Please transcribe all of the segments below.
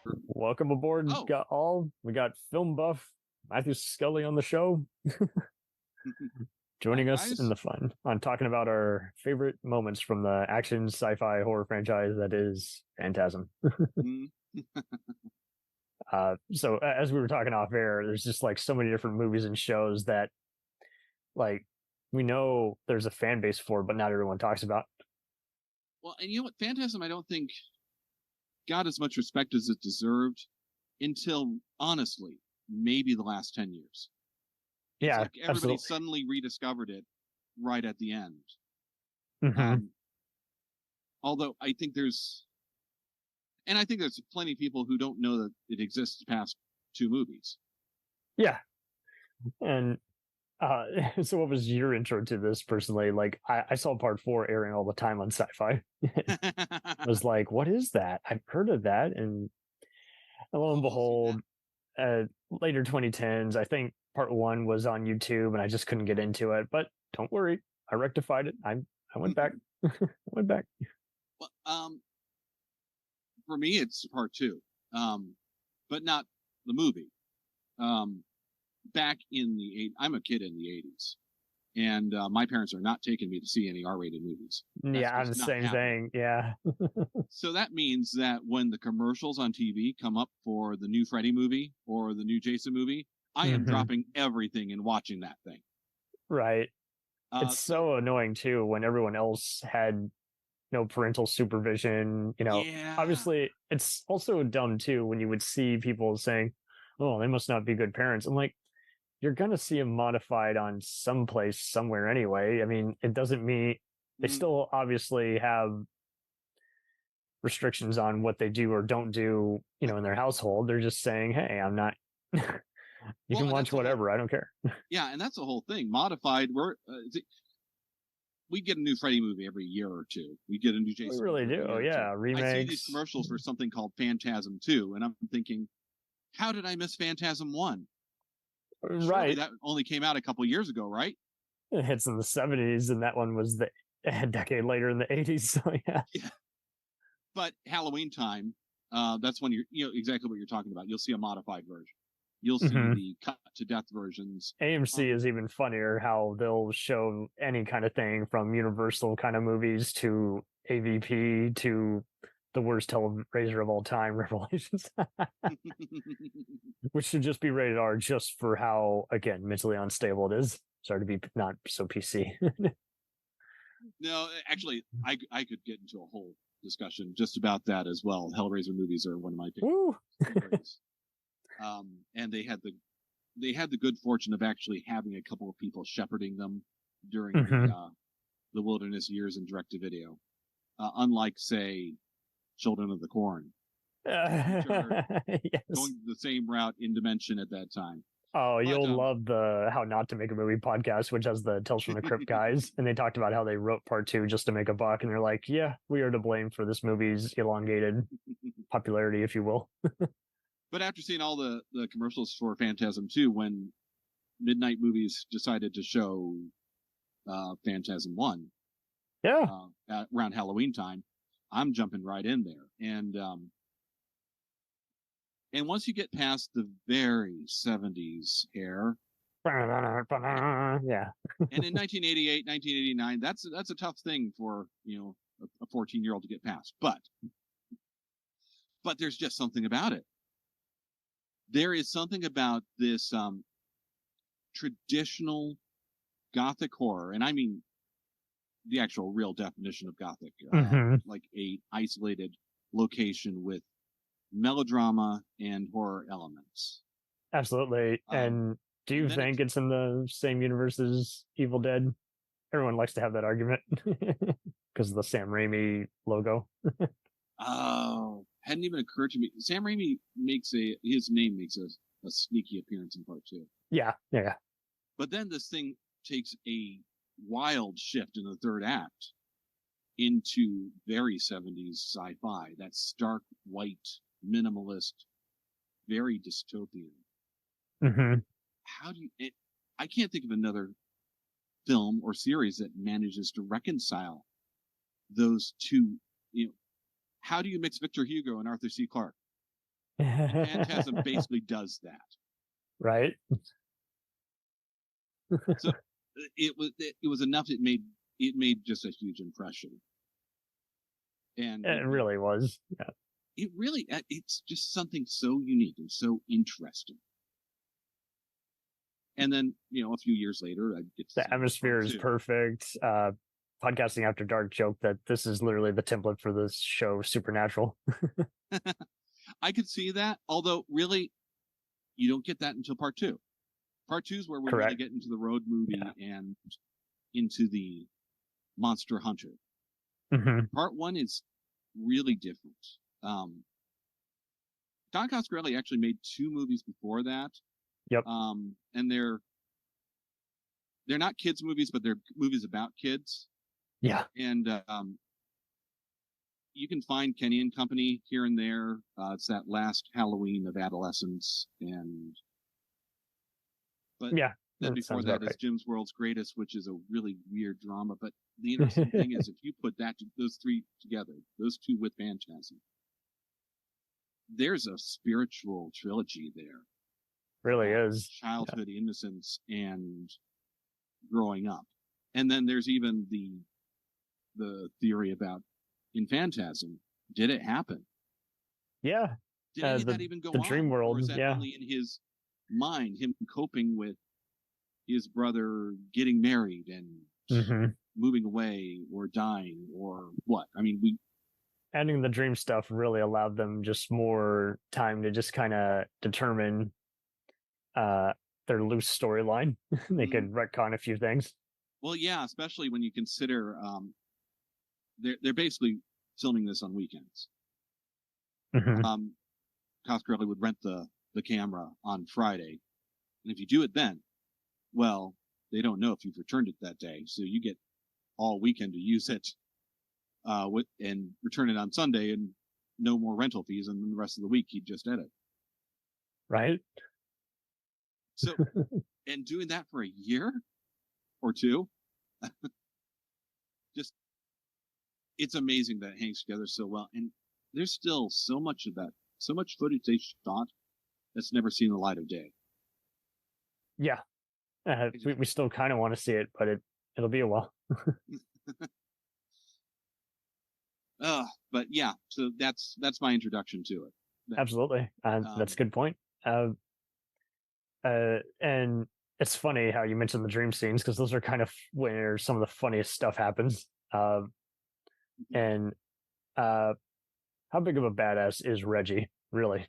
Welcome aboard. We got film buff Matthew Skelly on the show, Hi, joining us in guys. the fun on talking about our favorite moments from the action sci-fi horror franchise that is Phantasm. Mm, So as we were talking off air, there's just like so many different movies and shows that like we know there's a fan base for, but not everyone talks about. well, and you know what? Phantasm, I don't think got as much respect as it deserved until, honestly, maybe the last 10 years. It's Yeah, like everybody absolutely. suddenly rediscovered it right at the end. Mm-hmm. Although I think there's plenty of people who don't know that it exists past two movies. Yeah, and so what was your intro to this personally? Like, I saw part 4 airing all the time on Sci-Fi. Was like, what is that? I've heard of that, and lo and behold, later 2010s, I think part 1 was on YouTube, and I just couldn't get into it. But don't worry, I rectified it. I went back. I went back. Well, for me, it's part 2, but not the movie. Back in the I'm a kid in the 80s, and my parents are not taking me to see any R-rated movies. That's Yeah, the just not same happening. thing. Yeah. So that means that when the commercials on TV come up for the new Freddy movie or the new Jason movie, I am Mm-hmm. dropping everything and watching that thing. Right. It's So so annoying too when everyone else had no parental supervision. yeah, Obviously, it's also dumb too when you would see people saying, "Oh, they must not be good parents." I'm like, you're gonna see them modified on some place somewhere anyway. I mean, it doesn't mean they mm, still obviously have restrictions on what they do or don't do, in their household. They're just saying, "Hey, I'm not." You well, can and watch that's a whole whatever. I don't care. and that's the whole thing. Modified. We get a new Freddy movie every year or two. We get a new We Jason really movie every do. year or two. Yeah, I see these remakes. commercials for something called Phantasm 2, and I'm thinking, how did I miss Phantasm 1? Surely Right. that only came out a couple years ago, right? It hits in the 70s, and that one was a decade later in the 80s. So yeah. Yeah. But Halloween time, that's when you're exactly what you're talking about. You'll see a modified version. You'll see Mm-hmm. the cut to death versions. AMC is even funnier how they'll show any kind of thing from Universal kind of movies to AVP to the worst Hellraiser of all time, Revelations, which should just be rated R just for how, again, mentally unstable it is. Sorry to be not so PC. No, actually, I could get into a whole discussion just about that as well. Hellraiser movies are one of my favorites. And they had the good fortune of actually having a couple of people shepherding them during Mm-hmm. the wilderness years in direct to video, unlike say Children of the Corn, which are Yes. going the same route in dimension at that time. Oh, But you'll love the How Not to Make a Movie podcast, which has the Tales from the Crypt guys, and they talked about how they wrote part 2 just to make a buck, and they're like, "Yeah, we are to blame for this movie's elongated popularity, if you will." but after seeing all the commercials for Phantasm 2, when Midnight Movies decided to show Phantasm 1 Yeah. around Halloween time, I'm jumping right in there. And once you get past the very 70s hair, Yeah. and in 1988, 1989, that's a tough thing for a 14-year-old to get past. But there's just something about it. There is something about this traditional Gothic horror, and I mean the actual real definition of Gothic, Mm-hmm. like a isolated location with melodrama and horror elements. Absolutely. And do And you then think it's in the same universe as Evil Dead? Everyone likes to have that argument because of the Sam Raimi logo. hadn't even occurred to me. Sam Raimi his name makes a sneaky appearance in part 2. Yeah. Yeah. But then this thing takes a wild shift in the third act into very 70s sci-fi. That stark white, minimalist, very dystopian. Mm-hmm. I can't think of another film or series that manages to reconcile those two. How do you mix Victor Hugo and Arthur C. Clarke? Phantasm basically does that. Right. So it was enough. It made just a huge impression. And It really was. Yeah. It's just something so unique and so interesting. And then, a few years later, I get to The atmosphere is perfect. Podcasting After Dark joke that this is literally the template for this show, Supernatural. I could see that, although really, you don't get that until part 2. Part 2 is where we really get into the road movie and into the monster hunter. Mm-hmm. Part 1 is really different. Don Coscarelli actually made 2 movies before that. Yep. And they're not kids movies, but they're movies about kids. Yeah. And you can find Kenny and Company here and there. It's that last Halloween of adolescence, but yeah, then before that is Jim's World's Greatest, which is a really weird drama. But the interesting thing is, if you put those 3 together, those 2 with Phantasm, there's a spiritual trilogy there. Really is childhood innocence and growing up, and then there's even the theory about in Phantasm, did it happen? Yeah. Did any of that even go on? The dream world, or is that only in his mind, him coping with his brother getting married and moving away or dying or what? I mean, adding the dream stuff really allowed them just more time to just kind of determine their loose storyline. They could retcon a few things. Well, yeah, especially when you consider they're basically filming this on weekends. Coscarelli would rent the camera on Friday, and if you do it then, well, they don't know if you've returned it that day, so you get all weekend to use it and return it on Sunday, and no more rental fees, and then the rest of the week he'd just edit. Right. So, and doing that for a year or 2, just, it's amazing that it hangs together so well. And there's still so much of that, so much footage they shot that's never seen the light of day. Yeah. We still kind of want to see it, but it'll be a while. But yeah, so that's my introduction to it. Absolutely. That's a good point. And it's funny how you mentioned the dream scenes, because those are kind of where some of the funniest stuff happens. And how big of a badass is Reggie, really?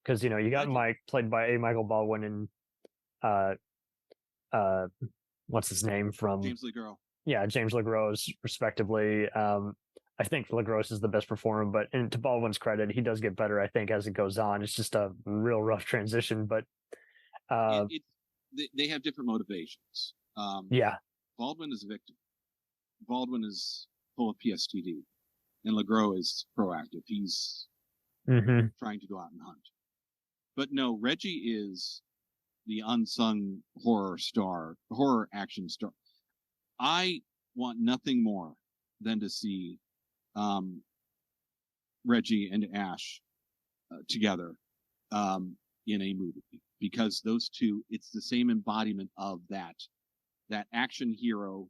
Because you got Reggie. Mike, played by A. Michael Baldwin, and what's his name from James LeGros. Yeah, James LeGros, respectively. I think LeGros is the best performer, but to Baldwin's credit, he does get better, I think, as it goes on. It's just a real rough transition, but they have different motivations. Yeah. Baldwin is a victim. Baldwin is full of PSTD, and LeGros is proactive. He's trying to go out and hunt. But no, Reggie is the unsung horror action star. I want nothing more than to see Reggie and Ash together in a movie, because those 2, it's the same embodiment of that action hero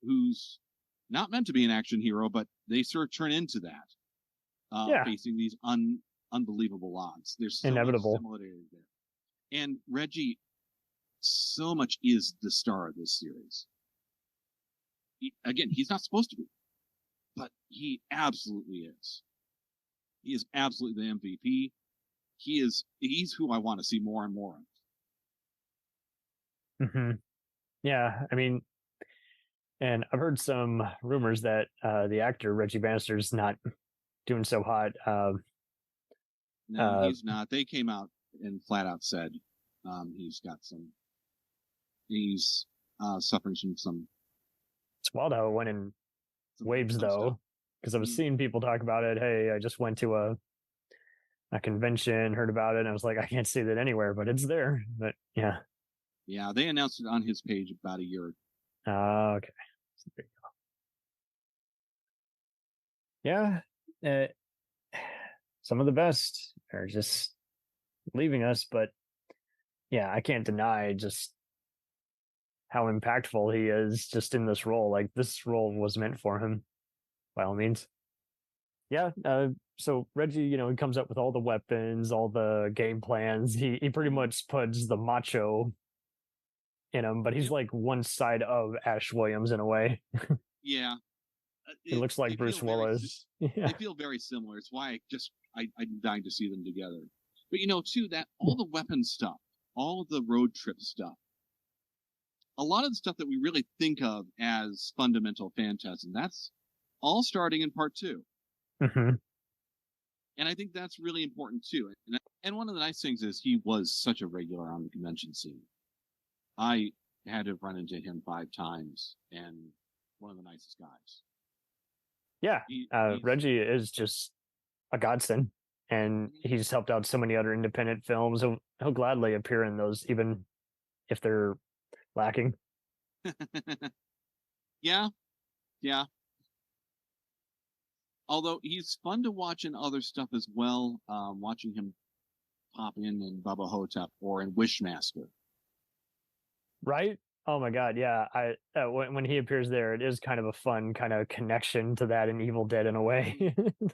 who's not meant to be an action hero, but they sort of turn into that, facing these unbelievable odds. There's so inevitable much similarity there. And Reggie so much is the star of this series. Again, he's not supposed to be, but he absolutely is. He is absolutely the MVP. He's who I want to see more and more of. Yeah, I mean, and I've heard some rumors that the actor Reggie Bannister's not doing so hot. No, he's not. They came out and flat out said he's suffering from some. It's wild how it went in waves, though, because I've seen people talk about it. Hey, I just went to a convention, heard about it, and I was like, I can't see that anywhere, but it's there. But yeah. Yeah, they announced it on his page about a year ago. Okay. There you go. Yeah. some of the best are just leaving us. But yeah, I can't deny just how impactful he is just in this role. Like this role was meant for him by all means. Yeah. So Reggie, he comes up with all the weapons, all the game plans. He pretty much puts the macho in him, but he's Yep. like one side of Ash Williams in a way. Yeah. He looks like Bruce Willis. Yeah. They feel very similar. It's why I'm dying to see them together. But too, that all the weapon stuff, all the road trip stuff, a lot of the stuff that we really think of as fundamental Phantasm, that's all starting in part 2. Mm-hmm. And I think that's really important too. And one of the nice things is he was such a regular on the convention scene. I had to run into him 5 times, and one of the nicest guys. Yeah, Reggie is just a godsend, and he's helped out so many other independent films. He'll gladly appear in those, even if they're lacking. Yeah. Although he's fun to watch in other stuff as well. Watching him pop in Bubba Hotep or in Wishmaster. Right? Oh my God, yeah. When he appears there, it is kind of a fun kind of connection to that in Evil Dead in a way. Mm-hmm.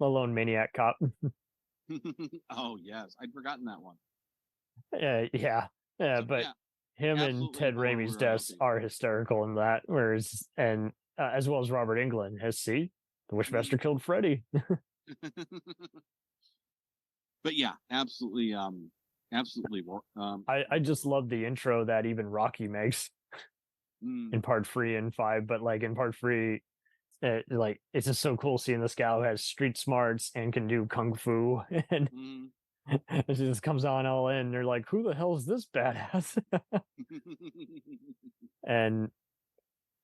The lone maniac cop. Oh yes, I'd forgotten that one. Yeah, So, but him and Ted Raimi's deaths are hysterical in that. Whereas, and as well as Robert Englund has the Wishmaster killed Freddy. But yeah, absolutely. I just love the intro that even Rocky makes in part 3 and 5. But like in part 3, like it's just so cool seeing this guy who has street smarts and can do kung fu, and it just comes on all in. They're like, who the hell is this badass? And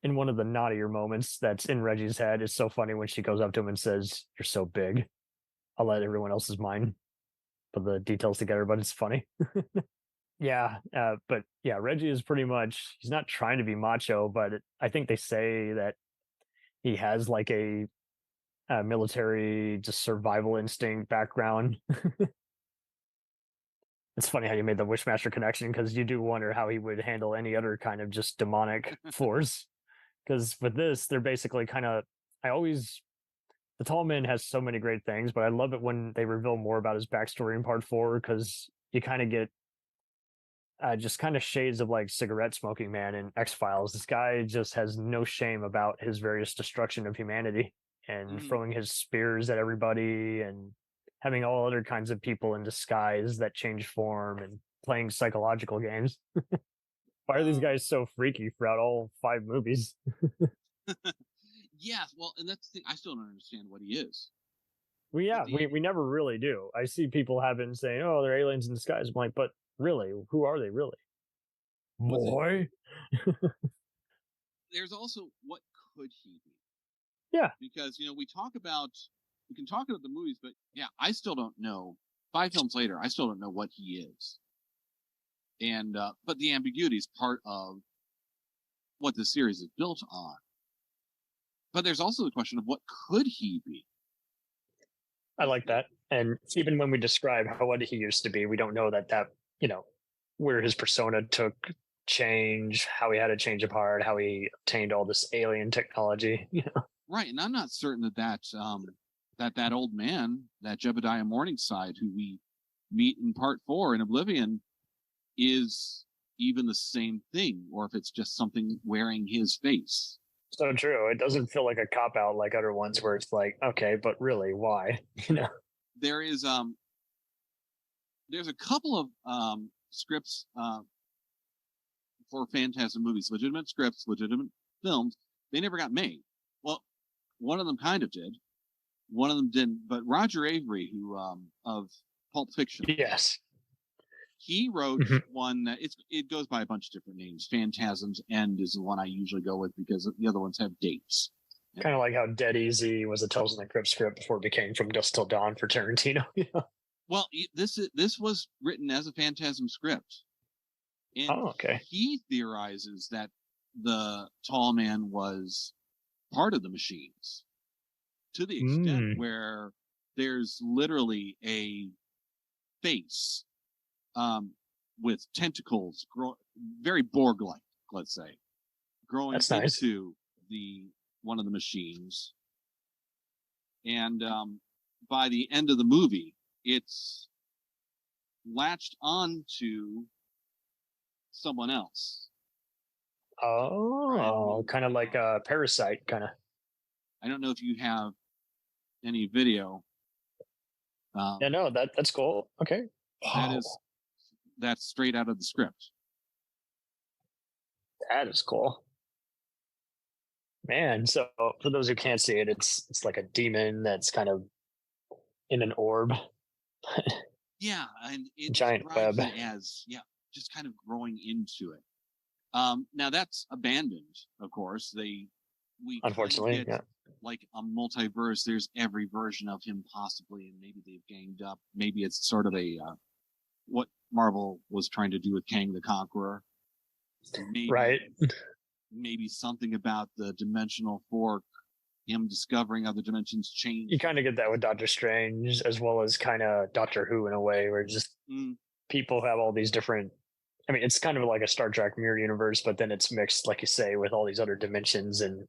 in one of the naughtier moments that's in Reggie's head, it's so funny when she goes up to him and says, "You're so big. I'll let everyone else's mind put the details together," but it's funny. Yeah, but yeah, Reggie is pretty much, he's not trying to be macho, but I think they say that he has like a military just survival instinct background. It's funny how you made the Wishmaster connection, because you do wonder how he would handle any other kind of just demonic force. Because with this, they're basically kind of, the Tall Man has so many great things, but I love it when they reveal more about his backstory in part 4, because you kind of get just kind of shades of like Cigarette Smoking Man in X-Files. This guy just has no shame about his various destruction of humanity, and throwing his spears at everybody, and having all other kinds of people in disguise that change form, and playing psychological games. Why are these guys so freaky throughout all 5 movies? Yeah, well, and that's the thing. I still don't understand what he is. Well, yeah, we never really do. I see people having saying, "Oh, they're aliens in disguise." I'm like, but really, who are they really? Boy. There's also, what could he be? Yeah. Because, we can talk about the movies, but yeah, I still don't know. 5 films later, I still don't know what he is. And, but the ambiguity is part of what the series is built on. But there's also the question of what could he be? I like that. And even when we describe what he used to be, we don't know that, where his persona took change, how he had a change of heart, how he obtained all this alien technology. Right. And I'm not certain that old man, that Jebediah Morningside, who we meet in part 4 in Oblivion, is even the same thing, or if it's just something wearing his face. So true. It doesn't feel like a cop out like other ones where it's like, okay, but really, why? There's a couple of scripts for Phantasm movies, legitimate scripts, legitimate films. They never got made. Well, one of them kind of did. One of them didn't. But Roger Avery, who of Pulp Fiction, yes, he wrote one that it goes by a bunch of different names. Phantasm's End is the one I usually go with, because the other ones have dates. Kind of like how Dead Easy was a Tales from the Crypt script before it became From Dusk Till Dawn for Tarantino. Well, this was written as a Phantasm script. And okay. He theorizes that the Tall Man was part of the machines, to the extent where there's literally a face with tentacles, very Borg-like, let's say, growing That's nice. into one of the machines. And by the end of the movie, it's latched onto someone else. Oh, kind of like a parasite, kind of. I don't know if you have any video. Yeah, no, that's cool. Okay. Wow. That's straight out of the script. That is cool. Man, so for those who can't see it, it's like a demon that's kind of in an orb. Yeah, and it giant web. it as just kind of growing into it. Now that's abandoned, of course. We unfortunately get, like a multiverse. There's every version of him possibly, and maybe they've ganged up. Maybe it's sort of a what Marvel was trying to do with Kang the Conqueror. Maybe, right. Maybe something about the dimensional fork, him discovering other dimensions change. You kind of get that with Doctor Strange, as well as kind of Doctor Who in a way, where just people have all these different. I mean, it's kind of like a Star Trek mirror universe, but then it's mixed, like you say, with all these other dimensions, and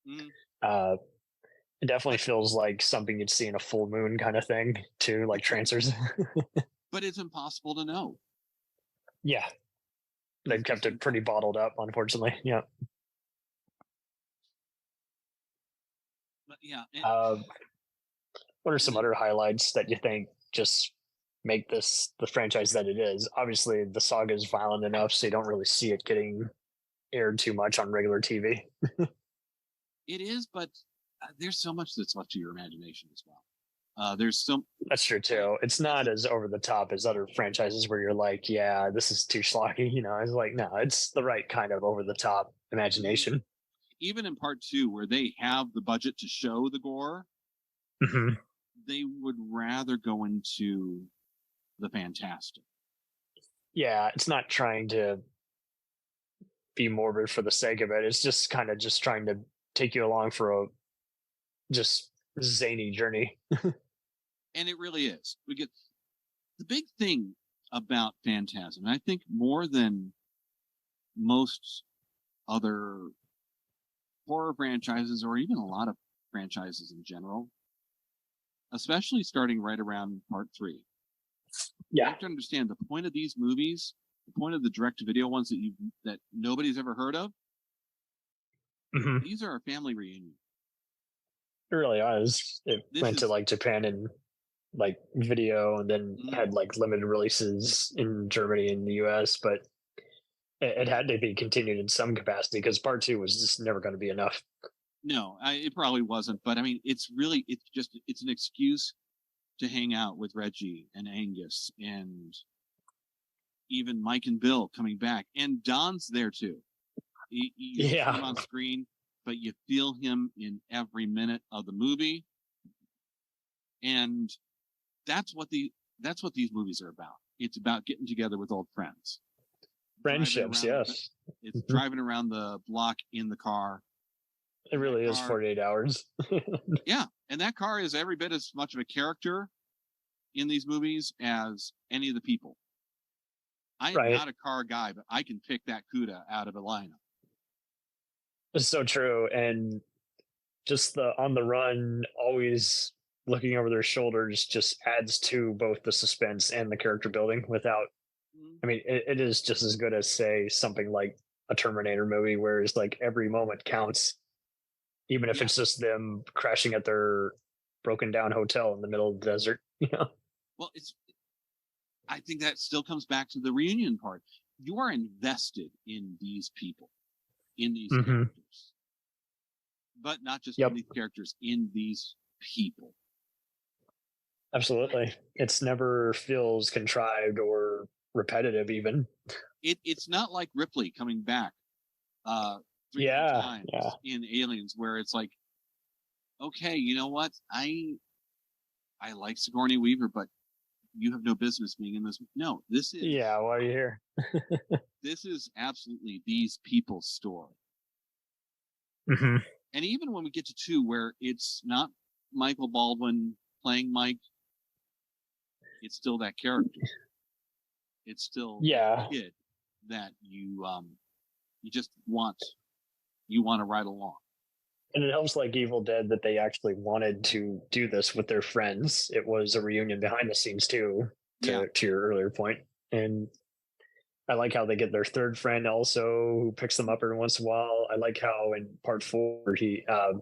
it definitely feels like something you'd see in a full moon kind of thing, too, like Trancers. But it's impossible to know. Yeah, they've kept it pretty bottled up, unfortunately. Yeah. But yeah. What are some other highlights that you think just make this the franchise that it is? Obviously, the saga is violent enough, so you don't really see it getting aired too much on regular TV. It is, but there's so much that's left to your imagination as well. That's true too. It's not as over the top as other franchises where you're like, yeah, this is too schlocky. You know, it's like, no, it's the right kind of over the top imagination. Even in part 2, where they have the budget to show the gore, they would rather go into the fantastic. Yeah, it's not trying to be morbid for the sake of it. It's just kind of just trying to take you along for a just zany journey. And it really is. We get the big thing about Phantasm, and I think more than most other horror franchises, or even a lot of franchises in general, especially starting right around part 3. Yeah. You have to understand the point of these movies, the point of the direct-to-video ones that nobody's ever heard of. These are a family reunion. It really is. It went to like Japan and like video, and then had like limited releases in Germany and the US, but it had to be continued in some capacity because part 2 was just never going to be enough. No, it probably wasn't, but I mean, it's an excuse to hang out with Reggie and Angus and even Mike and Bill coming back, and Don's there too. You see him on screen, but you feel him in every minute of the movie, and that's what these movies are about. It's about getting together with old friends, friendships. Yes, it's driving around the block in the car. It really is 48 hours. Yeah, and that car is every bit as much of a character in these movies as any of the people. I am not a car guy, but I can pick that CUDA out of a lineup. It's so true. And just the on the run, always looking over their shoulders just adds to both the suspense and the character building without, I mean, it is just as good as, say, something like a Terminator movie, where it's like every moment counts, even if it's just them crashing at their broken down hotel in the middle of the desert. Well, I think that still comes back to the reunion part. You are invested in these people, in these characters, but not just in these characters, in these people. Absolutely. It's never feels contrived or repetitive even. It's not like Ripley coming back 3 times in Aliens, where it's like, okay, you know what? I like Sigourney Weaver, but you have no business being in this. No, this is... Yeah, why are you here? This is absolutely these people's story. And even when we get to 2, where it's not Michael Baldwin playing Mike, it's still that character. It's still Yeah. that kid that you just want to ride along. And it helps, like Evil Dead, that they actually wanted to do this with their friends. It was a reunion behind the scenes too, to your earlier point. And I like how they get their third friend also, who picks them up every once in a while. I like how in part 4 he got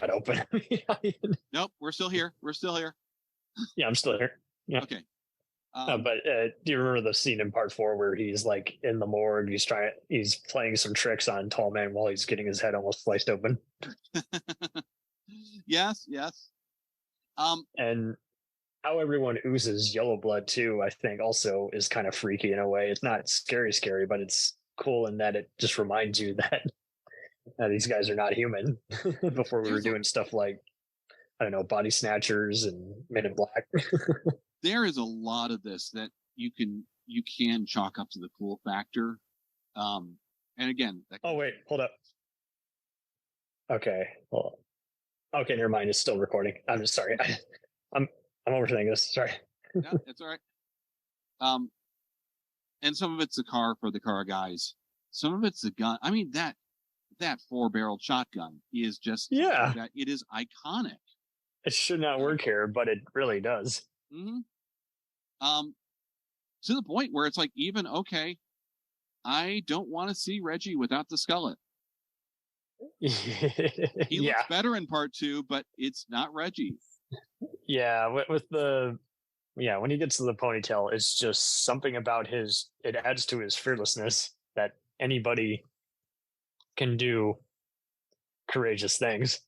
open. Nope, we're still here. Yeah, I'm still here. Yeah. Okay. But do you remember the scene in part 4 where he's like in the morgue? He's playing some tricks on Tall Man while he's getting his head almost sliced open. Yes. And how everyone oozes yellow blood too, I think, also is kind of freaky in a way. It's not scary, but it's cool in that it just reminds you that these guys are not human. Before we were doing stuff like, I don't know, Body Snatchers and Men in Black. There is a lot of this that you can chalk up to the cool factor. And again, oh wait, hold up. Okay, well, okay, never mind. It's still recording. I'm just sorry. I'm overthinking this. Sorry. No, it's all right. And some of it's a car for the car guys. Some of it's a gun. I mean, that 4-barreled shotgun is just that it is iconic. It should not work here, but it really does. Mm-hmm. To the point where it's like, even okay, I don't want to see Reggie without the skullet. He looks better in part 2, but it's not Reggie. Yeah, when he gets to the ponytail, it's just something about it adds to his fearlessness that anybody can do courageous things.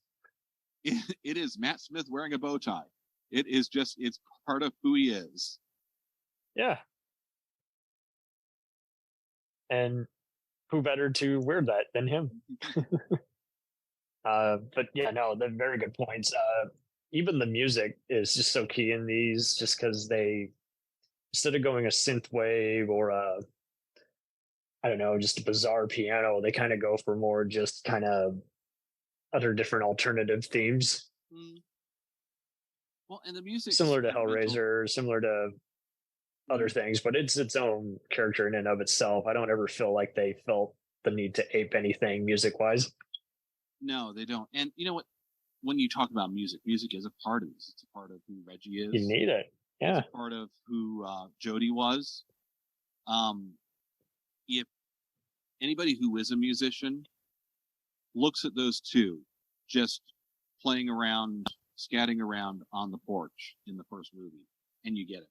It is Matt Smith wearing a bow tie. It's part of who he is. Yeah. And who better to wear that than him? But yeah, no, they're very good points. Even the music is just so key in these, just because they, instead of going a synth wave or I don't know, just a bizarre piano, they kind of go for more just kind of other different alternative themes. Well, and the music similar to Hellraiser, similar to other things, but it's its own character in and of itself. I don't ever feel like they felt the need to ape anything music wise. No, they don't. And you know what? When you talk about music is a part of this. It's a part of who Reggie is. You need it. Yeah. It's a part of who Jody was. If anybody who is a musician looks at those two just playing around, scatting around on the porch in the first movie, and you get it.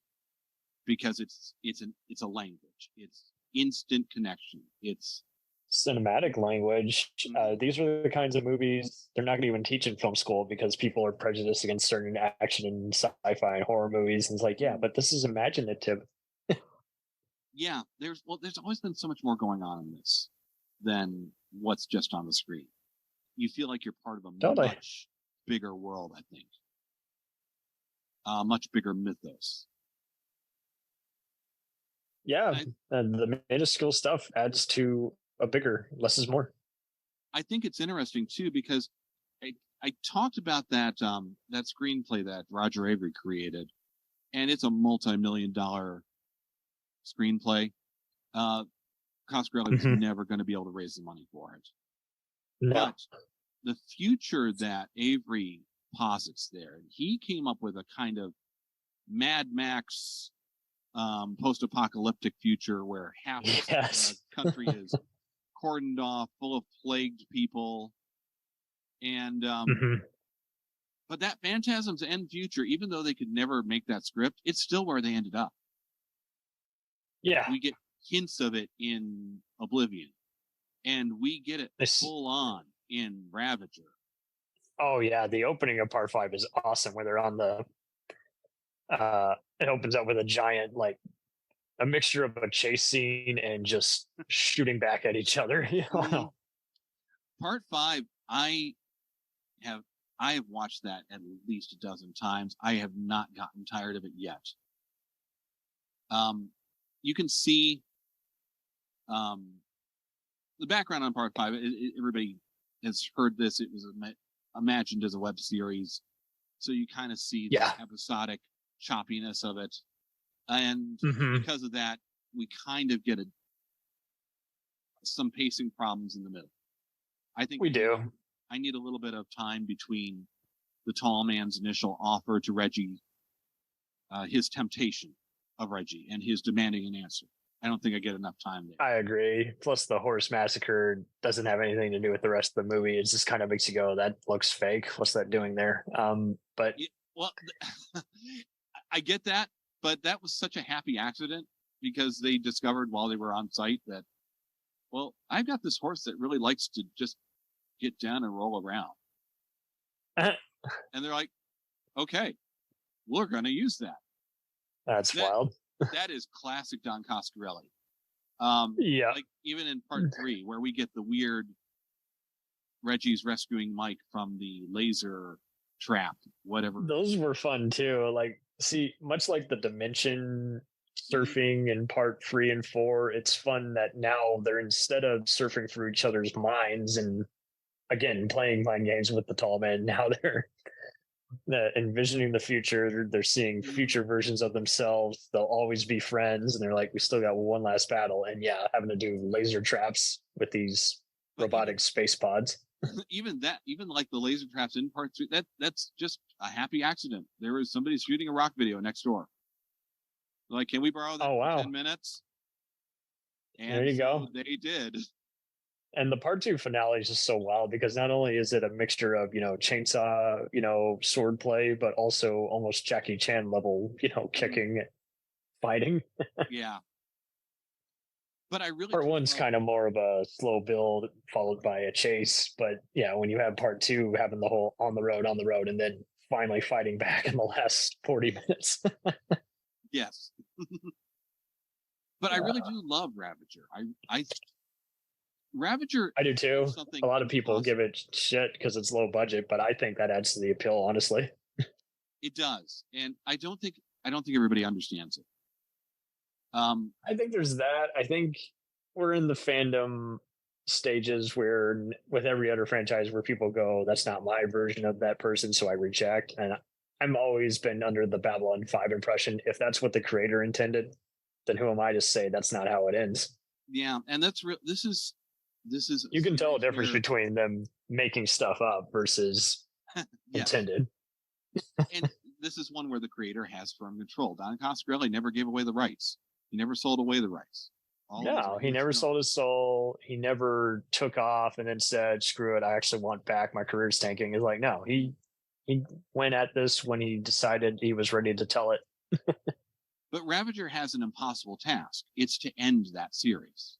Because it's a language. It's instant connection. It's cinematic language. These are the kinds of movies they're not going to even teach in film school because people are prejudiced against certain action and sci-fi and horror movies. And it's like, yeah, but this is imaginative. Yeah, there's always been so much more going on in this than what's just on the screen. You feel like you're part of a much bigger world, I think. Much bigger mythos. Yeah, and the minuscule stuff adds to a bigger, less is more. I think it's interesting too because I talked about that screenplay that Roger Avery created, and it's a multi-million-dollar screenplay. Coscarelli was never going to be able to raise the money for it. No. But the future that Avery posits there, he came up with a kind of Mad Max post-apocalyptic future where half the country is cordoned off, full of plagued people, and but that Phantasm's end future, even though they could never make that script, it's still where they ended up. Yeah, we get hints of it in Oblivion, and we get it full on in Ravager. Oh yeah, the opening of part 5 is awesome, where they're on the it opens up with a giant, like a mixture of a chase scene and just shooting back at each other. Part 5, I have watched that at least a dozen times. I have not gotten tired of it yet. You can see The background on part 5, everybody has heard this. It was imagined as a web series, so you kind of see the episodic choppiness of it, and because of that, we kind of get some pacing problems in the middle. I think we do. I need a little bit of time between the tall man's initial offer to Reggie, his temptation of Reggie, and his demanding an answer. I don't think I get enough time there. I agree. Plus, the horse massacre doesn't have anything to do with the rest of the movie. It just kind of makes you go, "That looks fake. What's that doing there?" But I get that, but that was such a happy accident because they discovered while they were on site that, well, I've got this horse that really likes to just get down and roll around, and they're like, "Okay, we're going to use that." That's wild. That is classic Don Coscarelli. Like even in part 3, where we get the weird Reggie's rescuing Mike from the laser trap, whatever. Those were fun too. Like, see, much like the dimension surfing in part 3 and 4, it's fun that now they're, instead of surfing through each other's minds and again playing mind games with the tall man, now they're envisioning the future. They're seeing future versions of themselves. They'll always be friends, and they're like, we still got one last battle, and having to do laser traps with these robotic space pods. Even like the laser traps in part 3, that's just a happy accident. There was somebody shooting a rock video next door. Like, can we borrow that for 10 minutes? And there you go. They did. And the part 2 finale is just so wild because not only is it a mixture of, chainsaw, sword play, but also almost Jackie Chan level, kicking, fighting. Yeah. But I really part 1's kind of more of a slow build followed by a chase. But when you have part 2 having the whole on the road, and then finally fighting back in the last 40 minutes. Yes. But I really do love Ravager. Ravager. I do too. A lot of people give it shit because it's low budget, but I think that adds to the appeal, honestly. It does, and I don't think everybody understands it. I think there's that. I think we're in the fandom stages where, with every other franchise, where people go, "That's not my version of that person," so I reject. And I'm always been under the Babylon 5 impression. If that's what the creator intended, then who am I to say that's not how it ends? Yeah, and that's real. This is. You can tell a difference between them making stuff up versus intended. And this is one where the creator has firm control. Don Coscarelli never gave away the rights. He never sold away the rights. No, he never sold his soul. He never took off and then said, "Screw it, I actually want back. My career's tanking." It's like, no, he went at this when he decided he was ready to tell it. But Ravager has an impossible task. It's to end that series.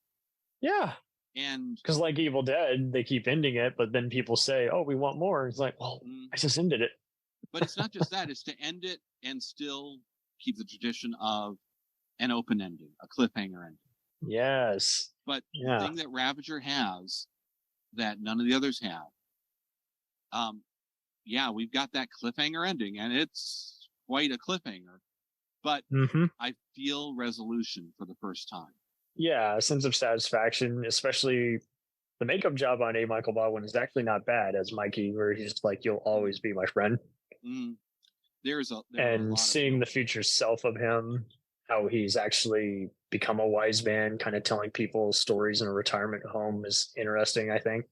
Yeah. And because like Evil Dead, they keep ending it, but then people say, "Oh, we want more." It's like, well, I just ended it. But it's not just that; it's to end it and still keep the tradition of an open ending, a cliffhanger ending. Yes. But the thing that Ravager has that none of the others have, we've got that cliffhanger ending, and it's quite a cliffhanger. But I feel resolution for the first time. Yeah, a sense of satisfaction, especially the makeup job on A. Michael Baldwin is actually not bad as Mikey, where he's just like, "You'll always be my friend." There's and seeing the future self of him, how he's actually become a wise man, kind of telling people stories in a retirement home is interesting, I think.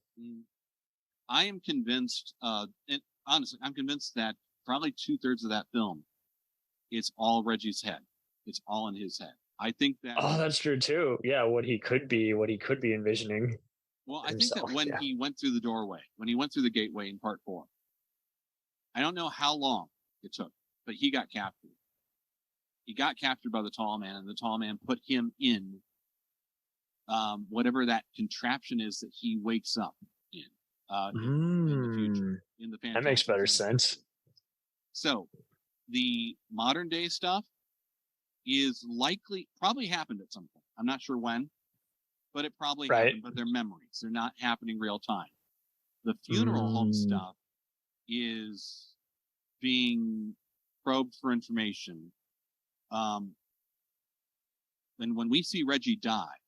I am convinced, and honestly, I'm convinced that probably 2/3 of that film, it's all Reggie's head. It's all in his head. I think that. Oh, that's true too. Yeah, what he could be envisioning. Well, I think that when he went through the doorway, when he went through the gateway in part 4, I don't know how long it took, but he got captured. He got captured by the tall man, and the tall man put him in whatever that contraption is that he wakes up in the future. In the Phantasm. That makes better sense. So the modern day stuff is probably happened at some point. I'm not sure when, but it probably happened. But they're memories. They're not happening real time. The funeral home stuff is being probed for information. And when we see Reggie die,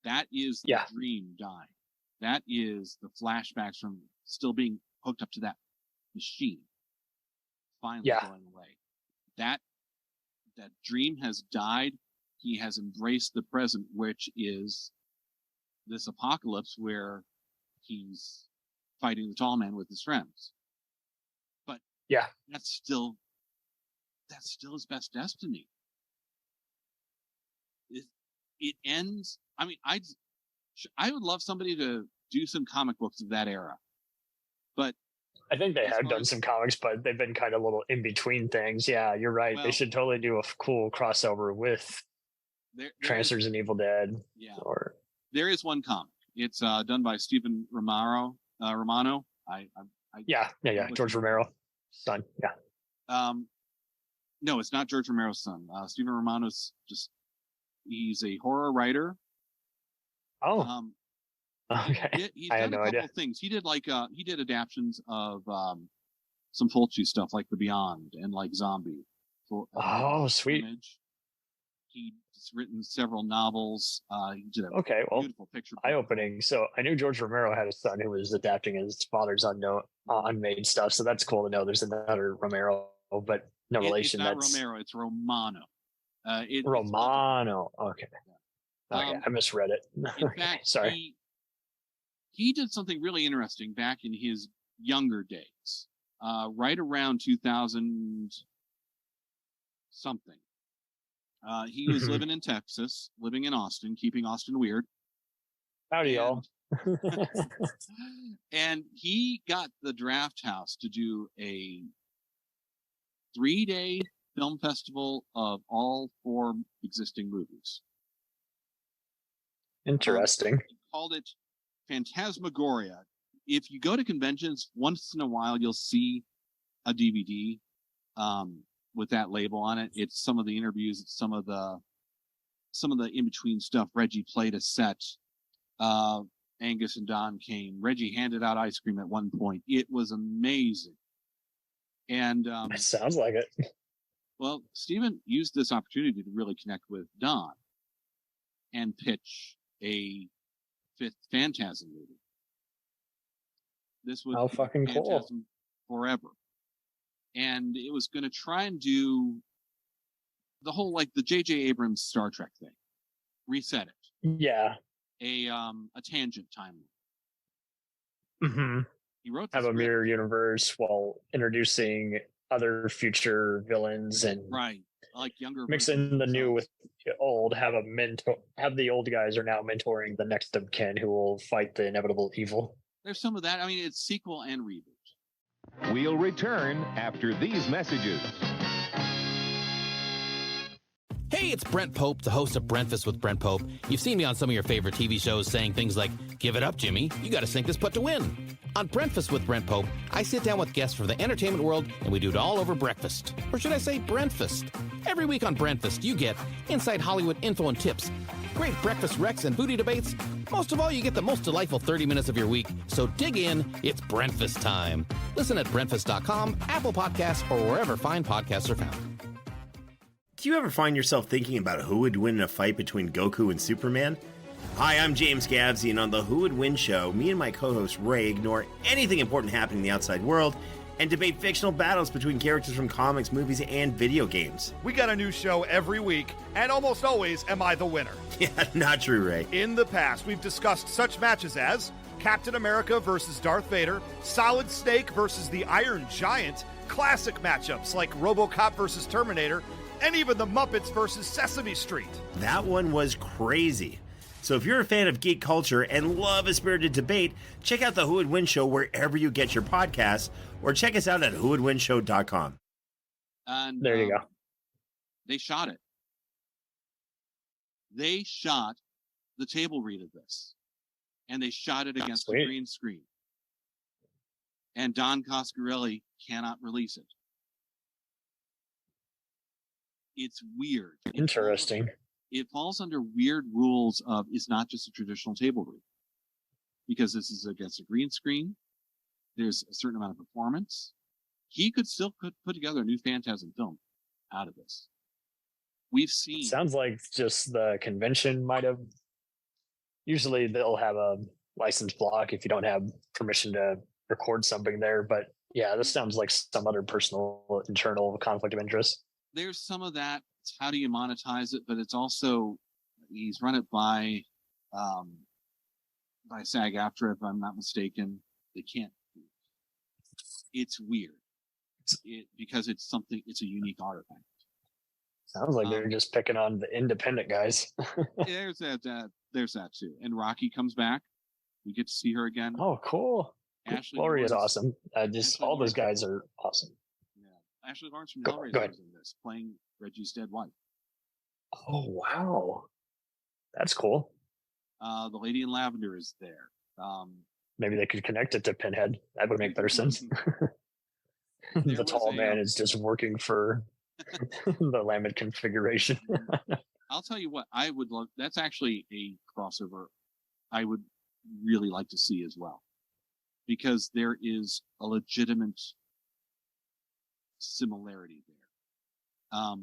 That is the dream dying. That is the flashbacks from still being hooked up to that machine finally going away. That dream has died. He has embraced the present, which is this apocalypse where he's fighting the tall man with his friends. But that's still his best destiny. It ends. I mean, I would love somebody to do some comic books of that era. But I think they have done some comics, but they've been kind of little in between things. Yeah, you're right. Well, they should totally do a cool crossover with Transfers and Evil Dead. Yeah. There is one comic. It's done by Stephen Romano. George Romero's son. Yeah. No, it's not George Romero's son. Stephen Romano's he's a horror writer. Oh. Okay. He's done a couple of things. He did he did adaptions of some Fulci stuff like The Beyond and like Zombie. Sweet. Image. He's written several novels. He did a beautiful picture. Eye-opening. So I knew George Romero had a son who was adapting his father's unmade stuff. So that's cool to know there's another Romero, but no relation. It's not Romero. It's Romano. Romano. Okay. Okay, I misread it. In fact, sorry. He did something really interesting back in his younger days, right around 2000 something. He was living in Texas, living in Austin, keeping Austin weird. Howdy, y'all. And he got the Draft House to do a 3-day film festival of all 4 existing movies. Interesting. He called it Phantasmagoria. If you go to conventions, once in a while you'll see a DVD with that label on it. It's some of the interviews, it's some of the in-between stuff. Reggie played a set. Angus and Don came. Reggie handed out ice cream at one point. It was amazing. And it sounds like it. Well, Stephen used this opportunity to really connect with Don and pitch a 5th Phantasm movie. This was fucking cool. Forever. And it was going to try and do the whole, like the J.J. Abrams Star Trek thing. Reset it. Yeah. A tangent timeline. Mm-hmm. He wrote have a mirror universe while introducing other future villains and like younger mixing the new with the old. Have the old guys are now mentoring the next of kin who will fight the inevitable evil. There's some of that. I mean, it's sequel and reboot. We'll return after these messages. Hey, it's Brent Pope, the host of Breakfast with Brent Pope. You've seen me on some of your favorite TV shows saying things like, "Give it up, Jimmy. You got to sink this putt to win." On Breakfast with Brent Pope, I sit down with guests from the entertainment world, and we do it all over breakfast. Or should I say Brentfast? Every week on Brentfast, you get inside Hollywood info and tips, great breakfast recs and booty debates. Most of all, you get the most delightful 30 minutes of your week. So dig in. It's Brentfast time. Listen at Brentfast.com, Apple Podcasts, or wherever fine podcasts are found. Do you ever find yourself thinking about who would win in a fight between Goku and Superman? Hi, I'm James Gavsey, and on the Who Would Win show, me and my co-host Ray ignore anything important happening in the outside world and debate fictional battles between characters from comics, movies, and video games. We got a new show every week, and almost always am I the winner. Yeah, not true, Ray. In the past, we've discussed such matches as Captain America versus Darth Vader, Solid Snake versus the Iron Giant, classic matchups like RoboCop versus Terminator, and even the Muppets versus Sesame Street. That one was crazy. So if you're a fan of geek culture and love a spirited debate, check out the Who Would Win show wherever you get your podcasts, or check us out at whowouldwinshow.com. And there you go. They shot it. They shot the table read of this, and they shot it against the green screen. And Don Coscarelli cannot release it. It's weird. Interesting. It falls under weird rules of it's not just a traditional table read. Because this is against a green screen. There's a certain amount of performance. He could put together a new Phantasm film out of this. We've seen. Sounds like just the convention might have usually they'll have a license block if you don't have permission to record something there. But yeah, this sounds like some other personal internal conflict of interest. There's some of that. It's how do you monetize it? But it's also, he's run it by SAG-AFTRA, if I'm not mistaken. They can't. It's weird. Because it's a unique artifact. Sounds like they're just picking on the independent guys. There's that too. And Rocky comes back. We get to see her again. Oh, cool. Ashley Laurie is Lawrence, awesome. All those guys are awesome. Yeah, Ashley Lawrence from Hellraiser is in this, playing Reggie's dead wife. Oh wow, that's cool. The Lady in Lavender is there. Maybe they could connect it to Pinhead. That would make better sense. The tall man is just working for the Lamed configuration. I'll tell you what, I would love. That's actually a crossover I would really like to see as well, because there is a legitimate similarity there.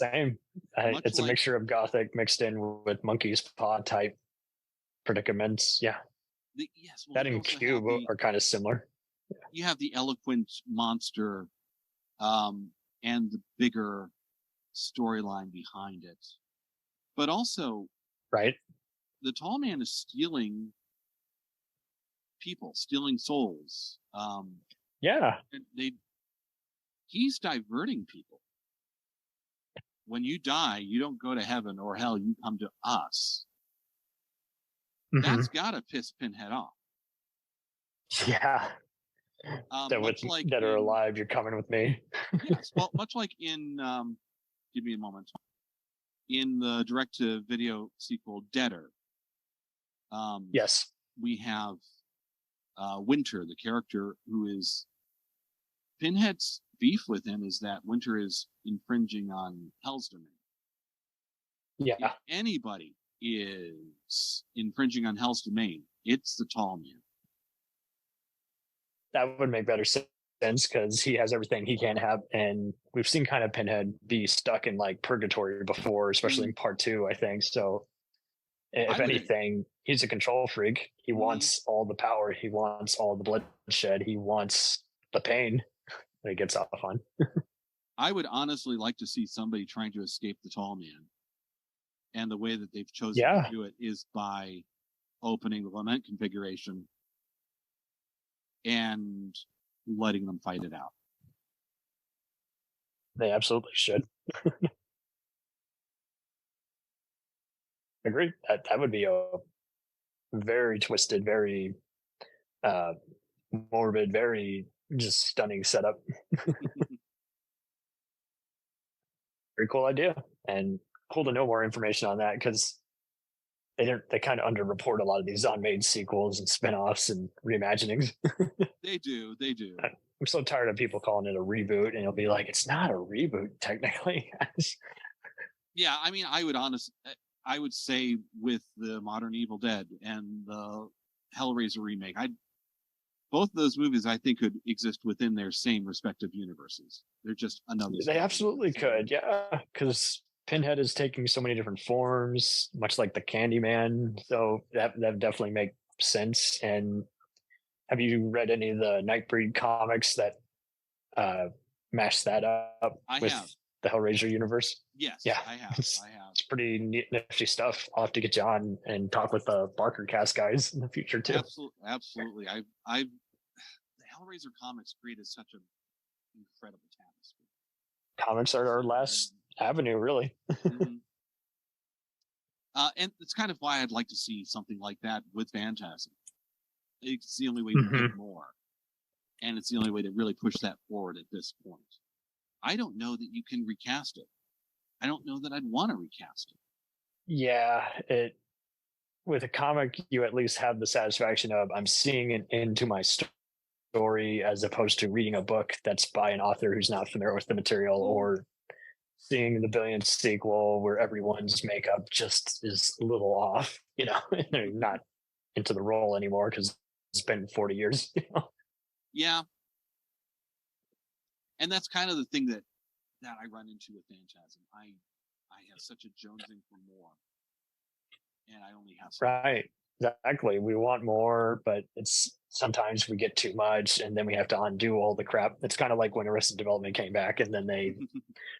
Same. It's a mixture of Gothic mixed in with Monkey's Paw type predicaments. Yeah. That and Cube are kind of similar. You have the eloquent monster and the bigger storyline behind it. But also, right, the tall man is stealing people, stealing souls. Yeah. He's diverting people. When you die, you don't go to heaven or hell, you come to us. Mm-hmm. That's got to piss Pinhead off. Yeah. That are alive, you're coming with me. Yes, well, much like in, give me a moment, in the direct-to-video sequel, Deader. Yes. We have Winter, the character who is... Pinhead's beef with him is that Winter is infringing on Hell's domain. Yeah. If anybody is infringing on Hell's domain, it's the tall man. That would make better sense because he has everything he can't have, and we've seen kind of Pinhead be stuck in like purgatory before, especially in part 2, I think. So if anything, he's a control freak. He wants all the power, he wants all the bloodshed, he wants the pain that he gets off on. I would honestly like to see somebody trying to escape the tall man, and the way that they've chosen to do it is by opening the lament configuration and letting them fight it out. They absolutely should. Agreed. That would be a very twisted, very morbid, very just stunning setup. Very cool idea, and cool to know more information on that, because they kind of underreport a lot of these unmade sequels and spin-offs and reimaginings. They do. I'm so tired of people calling it a reboot, and it'll be like, it's not a reboot technically. Yeah, I mean, I would say with the modern Evil Dead and the Hellraiser remake, both of those movies I think could exist within their same respective universes. They're just another. They absolutely could, yeah, because Pinhead is taking so many different forms, much like the Candyman. So that definitely makes sense. And have you read any of the Nightbreed comics that mash that up with the Hellraiser universe? Yes, yeah, I have. It's pretty nifty stuff. I'll have to get you on and talk with the PocketCast guys in the future too. Absolutely. The Hellraiser comics created such an incredible tapestry. Comics are our last avenue, really. Mm-hmm. And it's kind of why I'd like to see something like that with Phantasm. It's the only way to get more, and it's the only way to really push that forward at this point. I don't know that you can recast it. I don't know that I'd want to recast it. Yeah, with a comic, you at least have the satisfaction of I'm seeing an end to my story, as opposed to reading a book that's by an author who's not familiar with the material, or seeing the billionth sequel where everyone's makeup just is a little off, they're not into the role anymore because it's been 40 years. Yeah. And that's kind of the thing that I run into with Phantasm. I have such a jonesing for more. and I only have some. Right. Exactly. We want more, but it's sometimes we get too much and then we have to undo all the crap. It's kind of like when Arrested Development came back and then they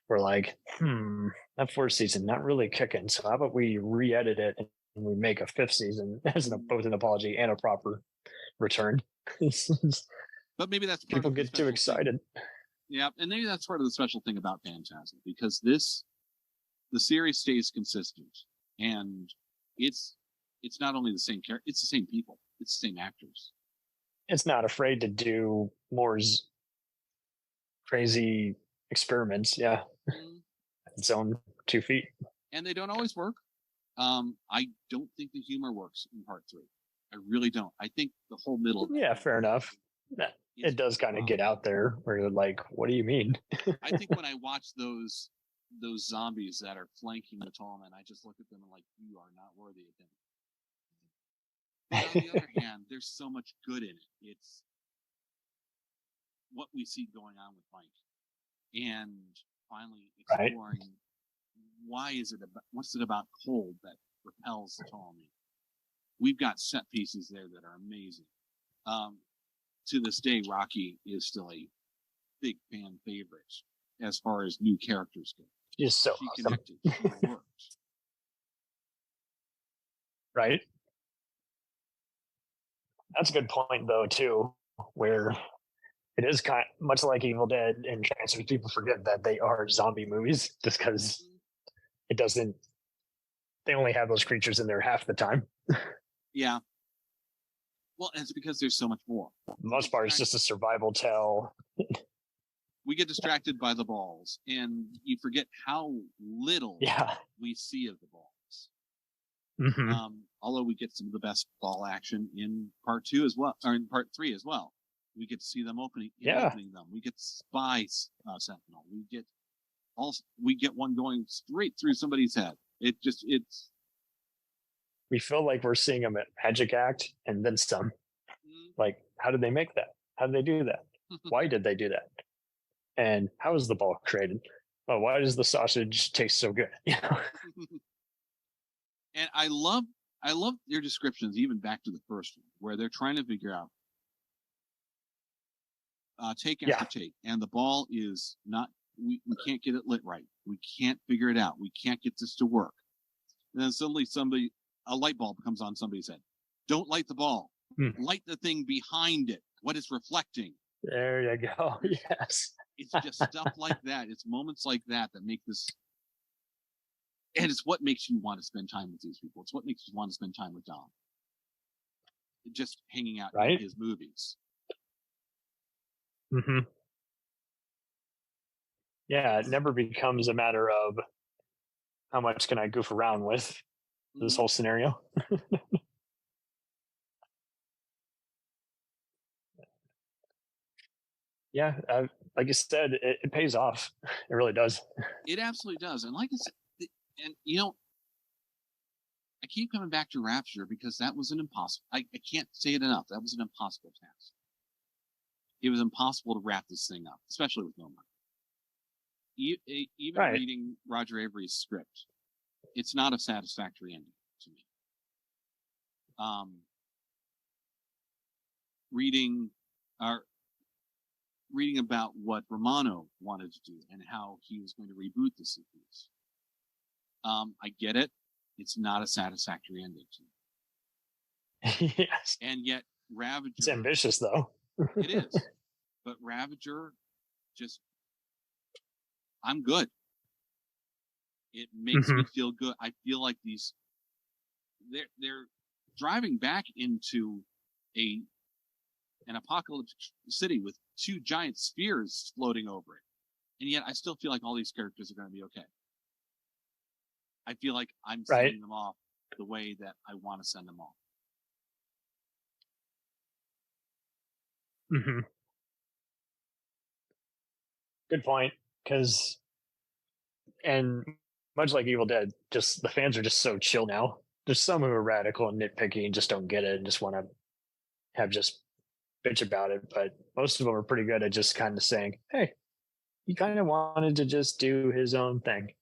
were like, that fourth season, not really kicking. So how about we re-edit it and we make a fifth season as both an apology and a proper return? But maybe that's people get too excited. Yeah, and maybe that's part of the special thing about Phantasm, because the series stays consistent, and it's not only the same character, it's the same people, it's the same actors. It's not afraid to do more crazy experiments. Yeah, its own 2 feet, and they don't always work. I don't think the humor works in part 3. I really don't. I think the whole middle. Yeah, fair enough. It does kind of get out there where you're like, what do you mean? I think when I watch those zombies that are flanking the tall man, I just look at them and like, you are not worthy of him. But on the other hand, there's so much good in it. It's what we see going on with Mike, and finally exploring what's it about cold that repels the tall man. We've got set pieces there that are amazing. To this day, Rocky is still a big fan favorite as far as new characters go. She's so she awesome. Connected. She worked. Right. That's a good point, though, too, where it is kind of much like Evil Dead and Transfers. People forget that they are zombie movies just because it doesn't. They only have those creatures in there half the time. Yeah. Well, it's because there's so much more. For the most part, it's just a survival tale. We get distracted by the balls, and you forget how little we see of the balls. Mm-hmm. Although we get some of the best ball action in part 2 as well, or in part 3 as well. We get to see them opening them. We get Spy Sentinel. We get one going straight through somebody's head. We feel like we're seeing a magic act and then some. Like, how did they make that? How did they do that? Why did they do that? And how is the ball created? Oh, why does the sausage taste so good? And I love their descriptions, even back to the first one, where they're trying to figure out take after take, and the ball is not. We can't get it lit right. We can't figure it out. We can't get this to work. And then suddenly a light bulb comes on somebody's head. Don't light the ball. Light the thing behind it. What it's reflecting. There you go. Yes. It's just stuff like that. It's moments like that make this. And it's what makes you want to spend time with these people. It's what makes you want to spend time with Dom. Just hanging out in his movies. Mm-hmm. Yeah, it never becomes a matter of how much can I goof around with this whole scenario. Yeah, like you said, it pays off. It really does. It absolutely does. And like I said, and I keep coming back to Rapture because that was an impossible. I can't say it enough. That was an impossible task. It was impossible to wrap this thing up, especially with no money. Even reading Roger Avery's script, it's not a satisfactory ending to me. Reading about what Romano wanted to do and how he was going to reboot the series. I get it. It's not a satisfactory ending to me. Yes. And yet Ravager... It's ambitious, though. It is. But Ravager I'm good. It makes me feel good. I feel like they're driving back into an apocalyptic city with 2 giant spheres floating over it. And yet I still feel like all these characters are going to be okay. I feel like I'm sending them off the way that I want to send them off. Mm-hmm. Good point. And much like Evil Dead, just the fans are just so chill now. There's some who are radical and nitpicky and just don't get it and just want to have just bitch about it. But most of them are pretty good at just kind of saying, hey, he kind of wanted to just do his own thing.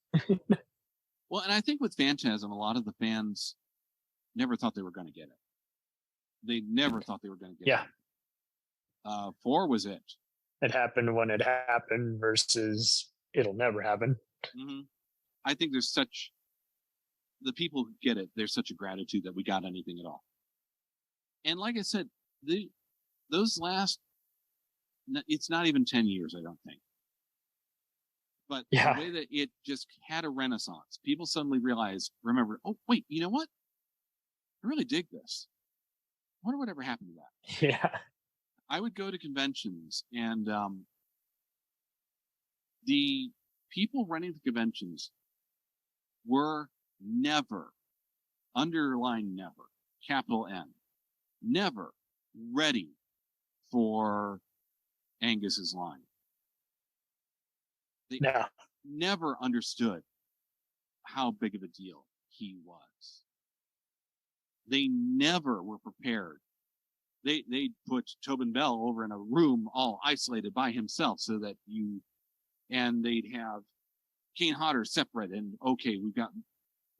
Well, and I think with Phantasm, a lot of the fans never thought they were going to get it. They never thought they were going to get Yeah. it. 4 was it. It happened when it happened versus it'll never happen. Mm-hmm. I think there's the people who get it, there's such a gratitude that we got anything at all. And like I said, those last, it's not even 10 years, I don't think. But the way that it just had a renaissance, people suddenly remember, oh, wait, you know what? I really dig this. I wonder whatever happened to that. Yeah. I would go to conventions, and the people running the conventions were never, underline never, capital N, never ready for Angus's line. They never understood how big of a deal he was. They never were prepared. They'd put Tobin Bell over in a room all isolated by himself so that and they'd have Kane Hodder separate, and okay, we've got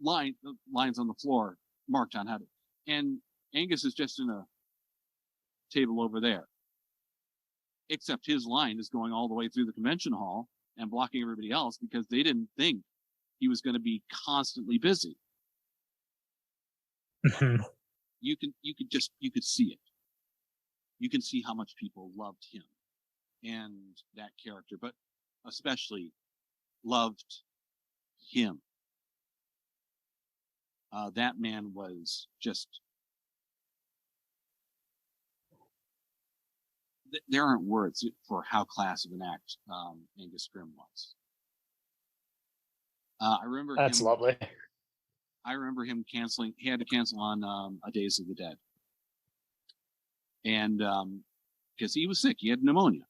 lines on the floor marked on how to, and Angus is just in a table over there. Except his line is going all the way through the convention hall and blocking everybody else because they didn't think he was going to be constantly busy. You could see it. You can see how much people loved him and that character, but especially loved him. That man was just, there aren't words for how class of an act Angus Scrimm was. I remember that's lovely. I remember him canceling. He had to cancel on A Days of the Dead, and because he was sick, he had pneumonia,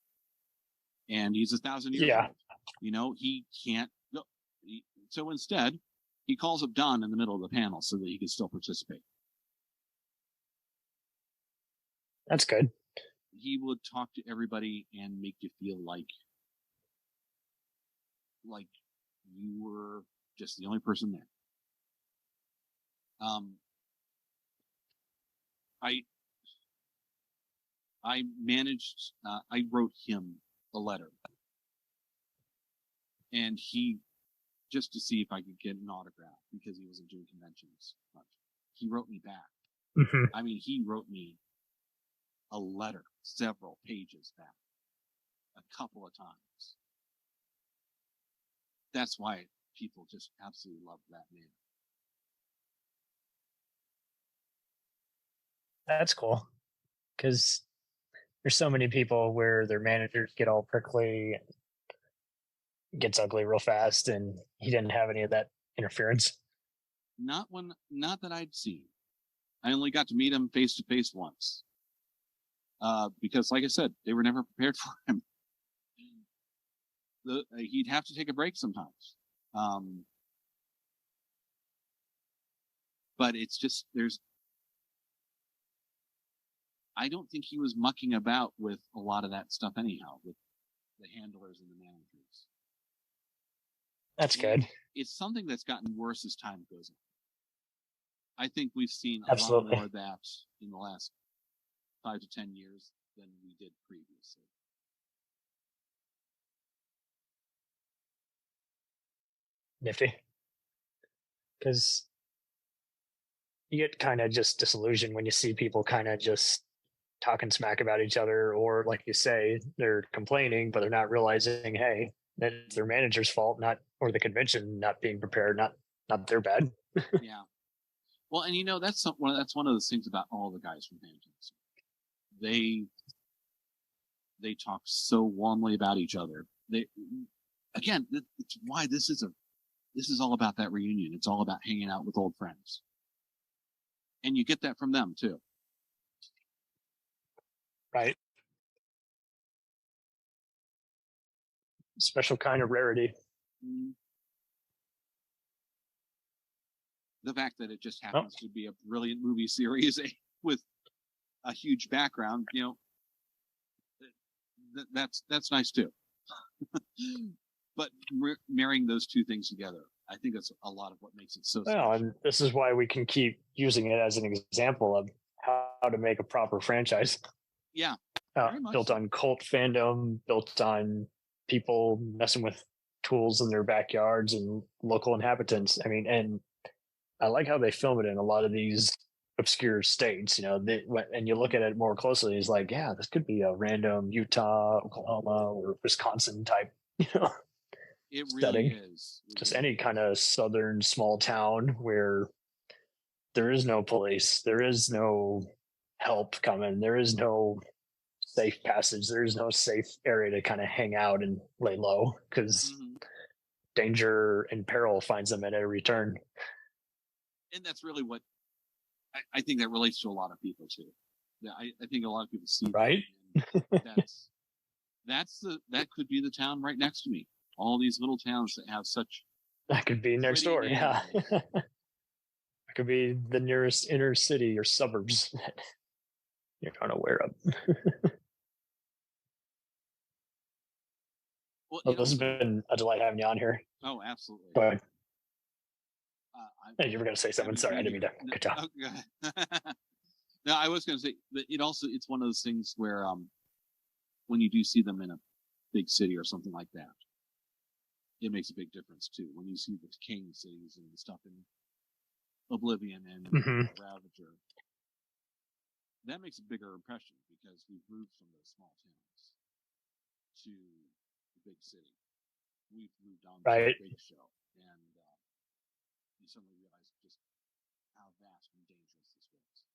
and he's 1,000 years old. You know, he can't go. So instead, he calls up Don in the middle of the panel so that he can still participate. That's good. He would talk to everybody and make you feel like you were just the only person there. I managed, I wrote him a letter, and he, just to see if I could get an autograph because he wasn't doing conventions much. He wrote me back. I mean, he wrote me a letter, several pages back, a couple of times. That's why people just absolutely love that man. That's cool. Because there's so many people where their managers get all prickly and gets ugly real fast, and he didn't have any of that interference. Not that I'd seen. I only got to meet him face to face once. Because like I said, they were never prepared for him. He'd have to take a break sometimes. But it's just, I don't think he was mucking about with a lot of that stuff anyhow, with the handlers and the managers. That's good. It's something that's gotten worse as time goes on. I think we've seen a Absolutely. lot more of that in the last 5 to 10 years than we did previously. Nifty. Because you get kind of just disillusioned when you see people kind of just talking smack about each other, or like you say, they're complaining, but they're not realizing, hey, that's their manager's fault, or the convention not being prepared, not their bad. Yeah. Well, and you know, that's one of those things about all the guys from Phantasm. They talk so warmly about each other. It's why this is all about that reunion. It's all about hanging out with old friends. And you get that from them too. Right. Special kind of rarity. The fact that it just happens to be a brilliant movie series with a huge background, you know, that's nice too. But marrying those two things together I think that's a lot of what makes it so well, special. and this is why we can keep using it as an example of how to make a proper franchise. Yeah, built on cult fandom, built on people messing with tools in their backyards and local inhabitants. I mean, and I like how they film it in a lot of these obscure states. And you look at it more closely, it's like, yeah, this could be a random Utah, Oklahoma, or Wisconsin type, it really setting. is. Just any kind of southern small town where there is no police, there is no help coming, there is no safe passage, there is no safe area to kind of hang out and lay low because danger and peril finds them at every turn. And that's really what I think that relates to a lot of people too. Yeah, I think a lot of people see right. That could be the town right next to me. All these little towns that have such that could be next door. names. Yeah, it could be the nearest inner city or suburbs that you're unaware of. Well, this has been a delight having you on here. Oh, absolutely. Go ahead. You were going to say something. Sorry, I didn't mean to cut you off. No, I was going to say that it's one of those things where when you do see them in a big city or something like that, it makes a big difference too. When you see the decaying cities and the stuff in Oblivion and Ravager, that makes a bigger impression because we've moved from those small towns to the big city. We've moved on to the big show, and you suddenly realize just how vast and dangerous this was.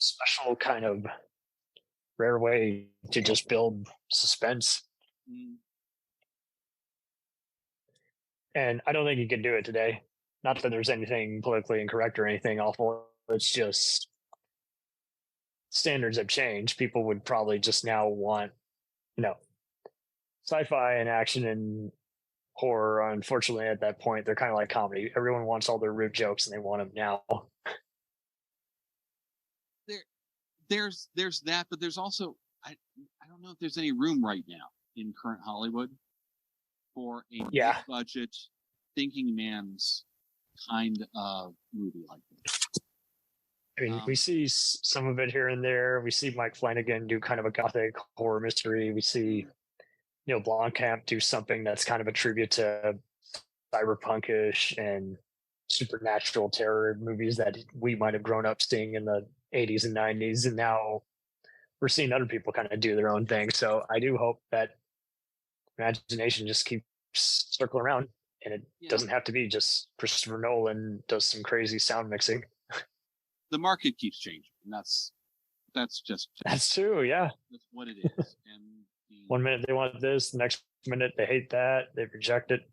Special kind of rare way to just build suspense. And I don't think you can do it today. Not that there's anything politically incorrect or anything awful. It's just standards have changed. People would probably just now want, sci-fi and action and horror. Unfortunately, at that point, they're kind of like comedy. Everyone wants all their rude jokes and they want them now. There's that, but there's also I don't know if there's any room right now in current Hollywood for a big budget thinking man's kind of movie like this. I mean, we see some of it here and there. We see Mike Flanagan do kind of a gothic horror mystery. We see Neil Blomkamp do something that's kind of a tribute to cyberpunkish and supernatural terror movies that we might have grown up seeing in the 80s and 90s. And now we're seeing other people kind of do their own thing. So I do hope that imagination just keeps circling around, and it doesn't have to be just Christopher Nolan does some crazy sound mixing. The market keeps changing, and that's true. Yeah, that's what it is. And 1 minute they want this, the next minute they hate that, they reject it.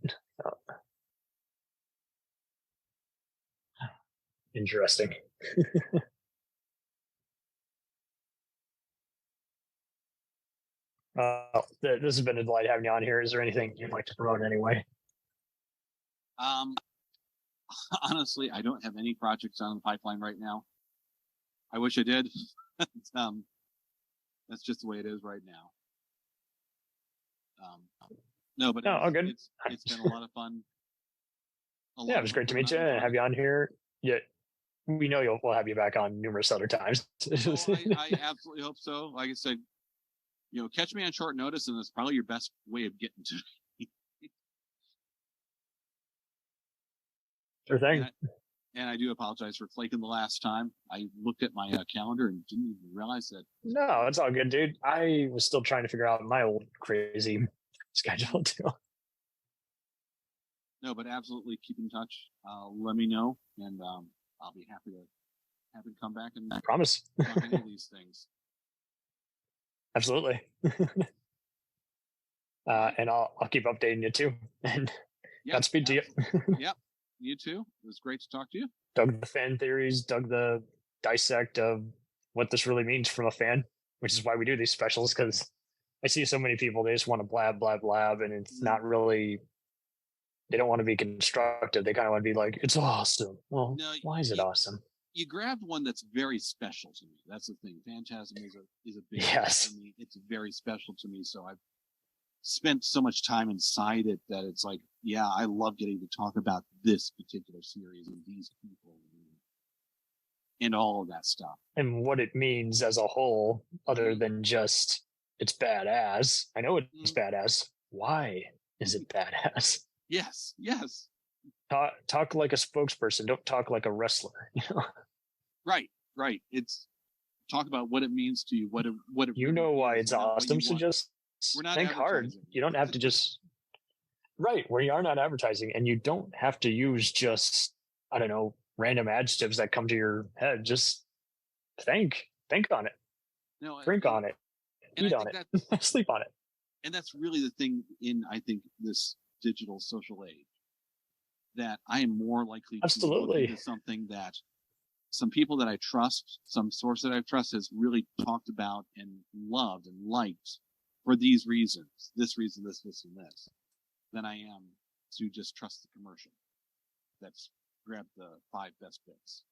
Interesting. This has been a delight having you on here. Is there anything you'd like to promote anyway? Honestly, I don't have any projects on the pipeline right now. I wish I did. That's just the way it is right now. Good. It's been a lot of fun. It was great to meet you and have you on here. Yeah, we know we'll have you back on numerous other times. I absolutely hope so. Like I said, catch me on short notice, and that's probably your best way of getting to me. Sure thing. And I do apologize for flaking the last time. I looked at my calendar and didn't even realize that. No, it's all good, dude. I was still trying to figure out my old crazy schedule too. No, but absolutely keep in touch. Let me know, and I'll be happy to come back and promise talk any of these things. Absolutely. And I'll keep updating you too. And Godspeed to you. Yep. You too. It was great to talk to you. Dug the fan theories, dug the dissect of what this really means from a fan, which is why we do these specials, because I see so many people, they just want to blab, blab, blab, and it's not really, they don't want to be constructive. They kind of want to be like, it's awesome. Well, why is it awesome? You grabbed one that's very special to me. That's the thing. Phantasm is a big yes. one for me. It's very special to me. So spent so much time inside it that it's like, yeah, I love getting to talk about this particular series and these people and all of that stuff. And what it means as a whole, other than just it's badass. I know it's badass. Why is it badass? Yes. Talk like a spokesperson. Don't talk like a wrestler. Right. It's talk about what it means to you. What it you know why it's awesome. So just think hard. You don't have to just where you are not advertising, and you don't have to use just random adjectives that come to your head. Just think on it. No, drink on it. Eat on it. Sleep on it. And that's really the thing in, I think, this digital social age, that I am more likely to look into something that some people that I trust, some source that I trust has really talked about and loved and liked for these reasons, this reason, this, and this, than I am to just trust the commercial that's grabbed the 5 best bits.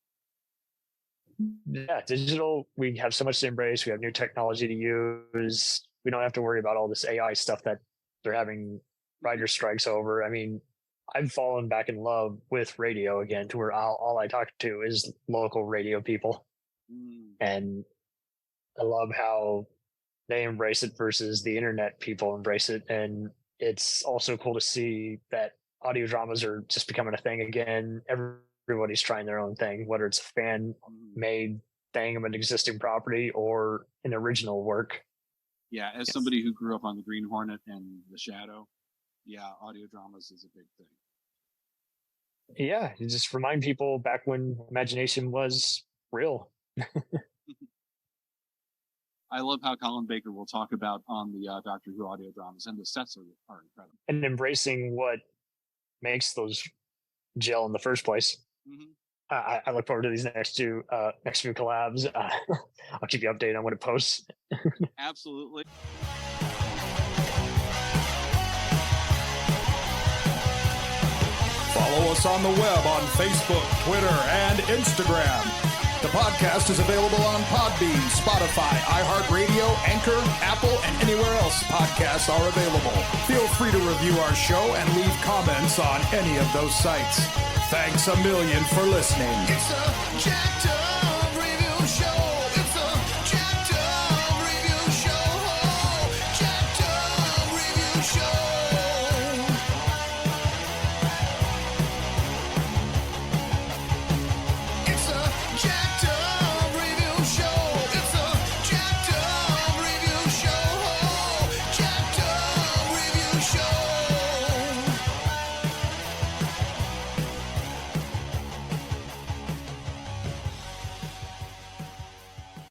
Yeah, digital, we have so much to embrace. We have new technology to use. We don't have to worry about all this AI stuff that they're having writer strikes over. I mean, I've fallen back in love with radio again, to where all I talk to is local radio people. And I love how they embrace it versus the internet people embrace it. And it's also cool to see that audio dramas are just becoming a thing again. Everybody's trying their own thing, whether it's a fan-made thing of an existing property or an original work. Yeah, as somebody who grew up on the Green Hornet and The Shadow, yeah, audio dramas is a big thing. Yeah, you just remind people back when imagination was real. I love how Colin Baker will talk about on the Doctor Who audio dramas, and the sets are incredible. And embracing what makes those gel in the first place. I look forward to these next few collabs. I'll keep you updated on when it posts. Absolutely. Follow us on the web on Facebook, Twitter, and Instagram. The podcast is available on Podbean, Spotify, iHeartRadio, Anchor, Apple, and anywhere else podcasts are available. Feel free to review our show and leave comments on any of those sites. Thanks a million for listening. It's a jacked up review show.